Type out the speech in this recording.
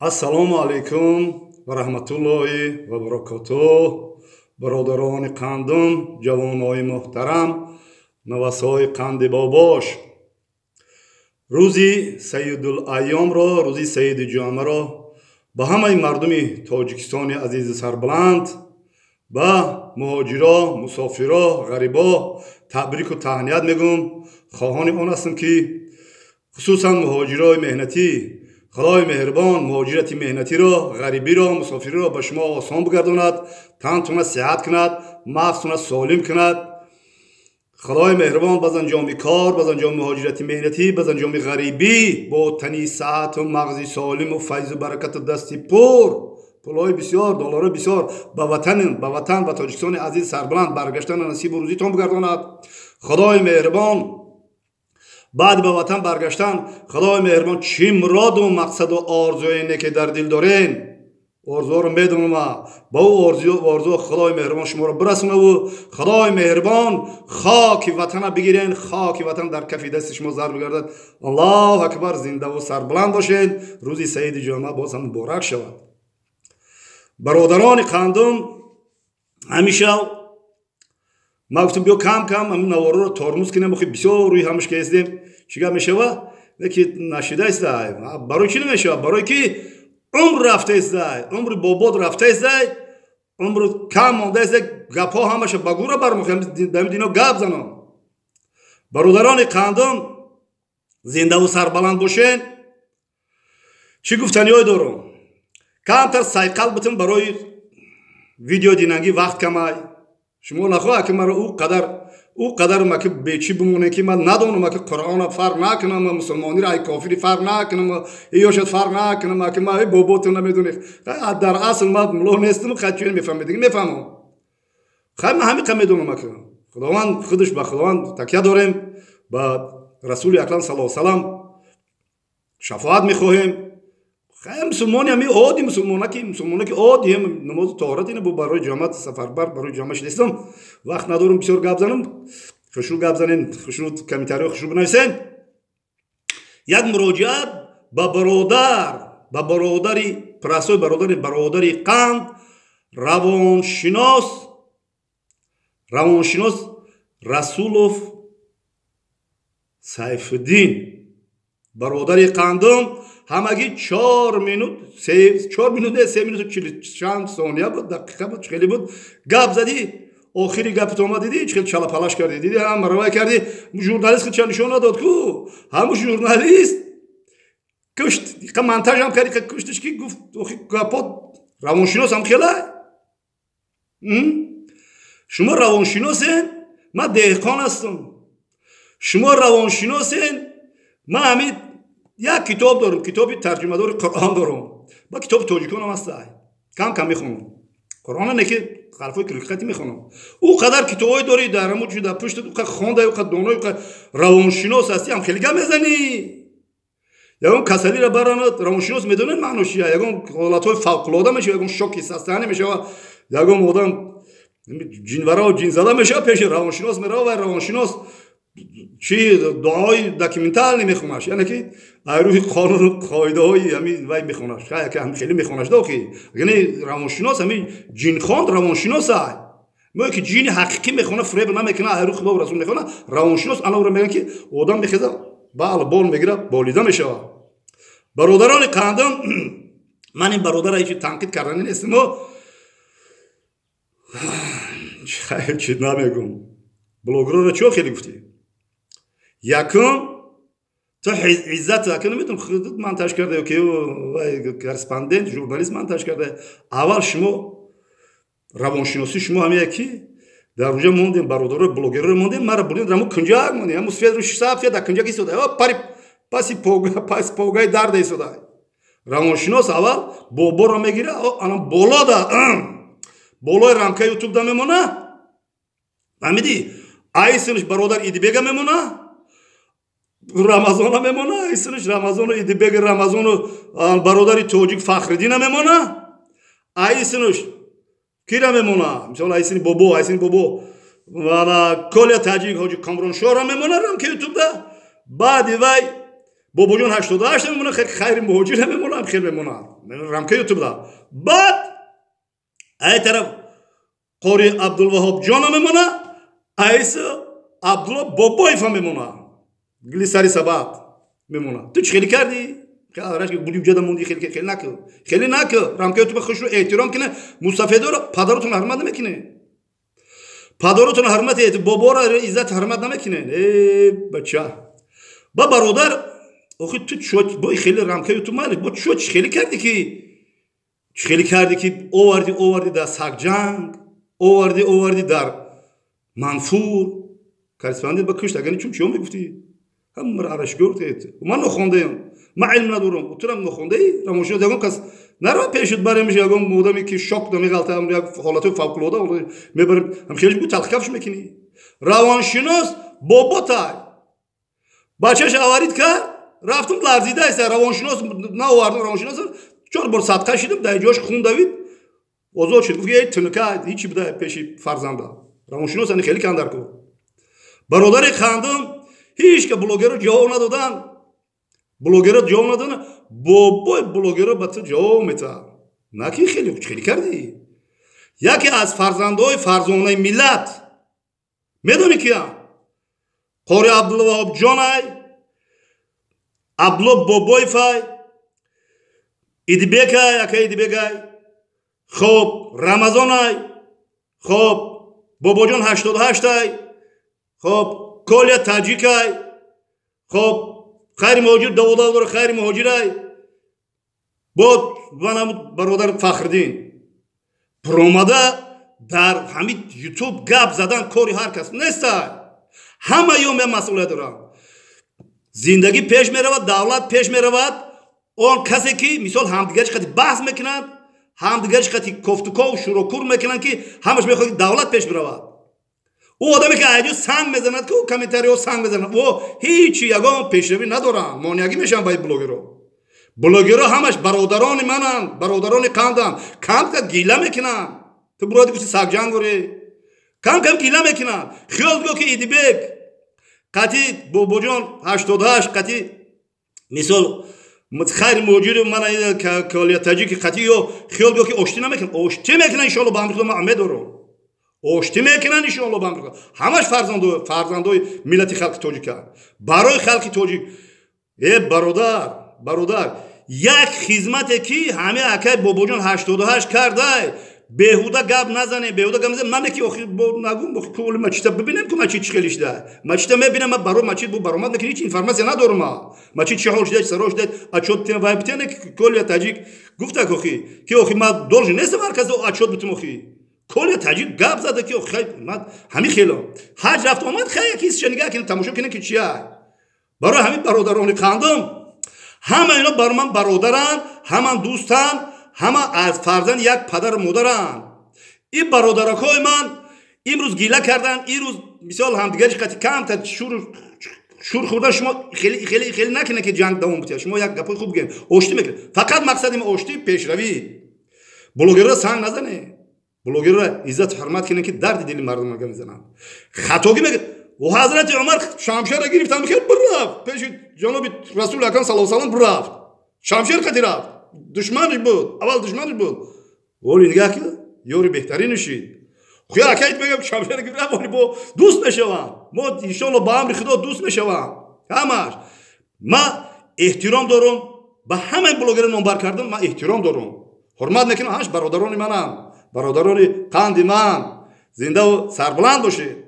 Ассалому алайкум ва раҳматуллоҳи ва баракатуҳ. Бародарони қандум, ҷавонои муҳтарам, навасҳои қанди бобош. рӯзи Саидулайёмро, рӯзи Саиди ҷомаро ба ҳамаи мардуми Тоҷикистони азизи сарбуланд, ба муҳоҷиро, мусофиро, ғарибо табрику таҳният мегӯм. хоҳони он ҳастам ки хусусан муҳоҷирои меҳнатӣ, خدای مهربان مهاجرت مهنتی را، غریبی را، مسافری را به شما آسان بگرداند، تنتون صحت کند، مغزتون سالم کند. خدای مهربان باز انجام کار، باز انجام مهاجرت مهنتی، باز انجام غریبی با تنی صحت و مغزی سالم و فیض و برکت و دستی پر، پولای بسیار، دلار بسیار به وطن و تاجیکستان عزیز سربلند برگشتن نصیب و روزیتون بگرداند. خدای مهربان بعد به وطن برگشتن، خدای مهربان چی مراد و مقصد و آرزویی که در دل دارین، آرزو رو میدونم، با او آرزو خدای مهربان شما رو برسونه و خدای مهربان خاک وطن بگیرین، خاک وطن در کف دست شما ضرب بگردد. الله اکبر. زنده و سربلند باشین. روزی سعید جمعه باز هم مبارک شود. برادران قندم، همیشه ما گفتم بیا کم همین نوارو رو ترمز کنیم، بخوای بسیار روی همش کردیم چیکار میشوه؟ یکی نشده است. برای چی نمیشه؟ برای که عمر رفته است، عمر بابات رفته است، عمر کم مونده است. گپا همش بگوره برمخیم دم دینا گپ زنم. برادران قندم، زنده و سربلند باشین. چی گفتنیای دارم؟ کمتر سایکل بتون برای ویدیو دیننگی وقت کمای. شما نخواه که مرا او قدر ما که بیچی بمونه که من ندانم که قرآن فرق نکنم، مسلمانی را کافری فرق نکنم، ایاشت فرق نکنم، که ما باباتون نمیدونی. در اصل ما ملو نیستم، خودشون میفهمید، میفهمم. خیلی ما همین کم میدونم که خداوند خودش با خداوند تکیه داریم، با رسول اکرم صلی الله علیه و سلم شفاعت میخواهیم. خیلی مسلمانی همی عادی مسلمانی که عادی هم نماز طهارت اینه برای جامعه سفربر برای جامعه نیستم. وقت ندارم بسیار گپ زنم. خشنود گپ زنین، خشنود کمیتاری خشنود بنویسین. یک مراجعت با برادری پرسوی برادری قند، روانشناس رسولوف سیفالدین. برادری قندم همگی 4 مینوت 3 مینوت و 40 ثانیه بود، دقیقه بود، خیلی بود. گپ زدی، آخری گپ تو ما دیدی، چه چلا پلاش کردی، دیدی هم روایت کردی. ژورنالیست که چه نشون نداد کو، همون ژورنالیست کشت، که مونتاژ هم کردی که کشتش کی گفت گپات روانشناس هم خیلی. شما روانشناسین، من دهقان هستم. شما روانشناسین، من همین یک کتاب دارم، کتابی ترجمه دار قرآن دارم، با کتاب تاجیکان هم هست. کم میخونم قرآن، نه که حرفای کلیکتی میخونم. او قدر کتابای داری در همون جدا پشت او خونده، او دانای، او روانشناس هستی، هم خیلی گم میزنی. یگان کسلی را برانات روانشناس میدونن معنیش چیه. یگان حالتهای فوق العاده میشه، یگان شوکی سستانه میشه، یگان آدم جنورا و جنزده میشه پیش روانشناس میره و روانشناس چی دعای داکیومنتال نمیخونش، یعنی که روی قانون و قاعده های همین وای میخونش، خیلی میخونش داخلی. یعنی روانشناس همین جین خواند روانشناس های ما که جین حقیقی میخونه، فریب نمیکنه، روی خدا و رسول میخونه. روانشناس انا رو میگن که آدم میخزه بال میگیره، بالیده میشه. برادران قندم، من این برادر هیچ تنقید کردن نیستم، خیلی چیز نمیگم. بلوگرا رو چه خیلی گفتی؟ یکم تو عزت اکنون میتونم خودت منتج کرده که کارسپاندنت ژورنالیست منتج کرده. اول شما روانشناسی شما هم یکی در اونجا موندیم، برادر بلوگر رو موندیم، مرا بردیم رمو کنجاق موندیم، همون سفید رو 6 ساعت در کنجاقی سوده پاسی پوگای درد ایستاده. روانشناس اول بابا رو میگیره، الان بالا دا بالای رمکه یوتیوب دا میمونه، فهمیدی؟ ایسنش برادر ایدیبگ میمونه، رمضان میمونه، ایسنش رمضان و ایدیبگ رمضان و برادری توجیک فخردین میمونه، ایسنش کی میمونه؟ مثلا ایسنی بابو والا کل تاجیک حاجی کامران شورا میمونه رم که یوتیوب دا. بعد وای бобоҷон 88 мемонад, хайри муҳоҷир мемонад, хел мемонад. Рамка ютубда. Баъд ай тараф қори Абдулваҳоб ҷон мемонад, айса Абдулла Бобоев мемонад. Глисари сабат мемонад. Ту чӣ хеле кардӣ? Рашки буди ҷада монди, хеле накӯ. Хеле накӯ. Рамка ютуба хушро эҳтиром кине. Мустафедора падаротон ҳурмат намекине. Падаротон ҳурмат эт, бобора иззат ҳурмат намекине. Бача. Ба бародар, охи ту чо бо хеле рамка ютуб мали, бо чо чӣ хеле кардӣ ки оварди дар Сагҷанг, оварди дар Манфур. Корреспондент ба кушт, агар чум чиё мегуфтӣ? Ҳамаро арашгуртед. Ман нохондаам. Ман илм надорам. Утурам нохондаи равоншинос ягон кас нара пешуд баремиш ягон одаме ки шок да меғалтам, як ҳолати фавқулода мебарем. Ҳам хеле бу талхкафш мекини. Равоншинос боботай. Бачаш аварид кард, рафтум ларзида аст. Равоншинос наовардам, равоншинос 4 бор садқа шидам, дар ҷош хун давид. Озод шуд. Гуфт ей тунка ҳичи буда пеши фарзанда. Равоншинос ани хеле кандар ку. Бародари хандам ҳичка блогерро ҷавоб надодан. Блогерро ҷавоб надодан. Бобой блогерро ба ту ҷавоб метад. Наки хеле кардӣ. Яке аз фарзандои фарзонаи миллат медонӣ кия? Қори Абдулваҳоб ҷонай, Абдулла Бобоевай, Идибекай, ака Идибекай, хоб Рамазонай, хоб Бобоҷон 88ай, хоб Коля Таҷикай, хоб хайри муҳоҷир Давудовдор хайри муҳоҷирай, бо ванам бародар Фахриддин промада дар ҳамин ютуб гап задан кори ҳар кас нестай. Ҳама ём масъулият дорад. Зиндагӣ пеш меравад, давлат пеш меравад. Он касе ки мисол ҳамдигари хати баҳс мекунанд, ҳамдигари хати кофтуков шурокур мекунанд ки ҳамаш мехоҳад давлат пеш биравад. Ӯ одаме ки айҷо санг мезанад ки комментариҳо санг мезанад, ӯ ҳеҷ ягон пешравӣ надоранд, монеагӣ мешаванд ба блогерҳо. Блогерҳо ҳамаш бародарони мананд, бародарони қавмданд. Камка гила мекунанд. Ту буроди гуфти Сагҷангуре. Камкам гила мекунанд. Хиёл гӯ ки Идибек қати Бобоҷон 88 қати мисол хайри муҳоҷири мана Коля Таҷики қати ё хиёл гӯ ки ошти намекунанд. Ошти мекунанд иншоалло ба амрико ман медорам. Ошти мекунанд иншоалло ба амрико. Ҳамаш фарзандои миллати халқи тоҷика. Барои халқи тоҷик бародар як хизмате ки ҳамин акай Бобоҷон 88 кардай, беҳуда гап назане, беҳуда гап назане. Мане ки охир нагум коли мачита бибинем ки мачит чӣ хеле шуда. Мачита мебинам, ман барои мачит бу баромад мекунам, ҳеҷ информация надорам. Мачит чӣ ҳол шуда, саро шуда, отчёт битем, вай битем ки Коля Таҷик гуфта ки охи ман должен нестам ҳар кас отчёт битем. Охи Коля Таҷик гап зада ки охи ман ҳамин хело ҳаҷ рафт омад, хай ки шанига ки тамошо кине ки чия. Барои ҳамин бародарони қандам ҳама ино бар ман бародаранд, ҳаман дӯстанд, ҳама аз фарзанд як падар модаранд. ин бародаракҳои ман имрӯз гила карданд, ирӯз мисол ҳамдигари қати камтар шур хӯрдан. шумо хеле накина ки ҷанг давом бития. шумо як гапои хуб гӯед, ошти мекунед. Фақат мақсади ма ошти, пешравӣ. блогерро санг назане. блогерро иззат ҳурмат кине ки дарди дили мардум мезананд. хатогӣ мекунед. و حضرت عمر شمشیر گرفتن میگه برافت پیش جناب رسول اکرم صلی الله علیه و سلم برافت شمشیر خطی رفت دشمنش بود اول دشمنش بود ولی نگاه کرد یاری بهترینشید خویا اکید میگم شمشیر گرفت ولی با دوست میشوم ما ان شاء الله با امر خدا دوست میشوم همش ما احترام دارم به همه بلاگر نامبر کردم ما احترام دارم حرمت میکنم همش برادران منم برادران قند من زنده و سربلند باشید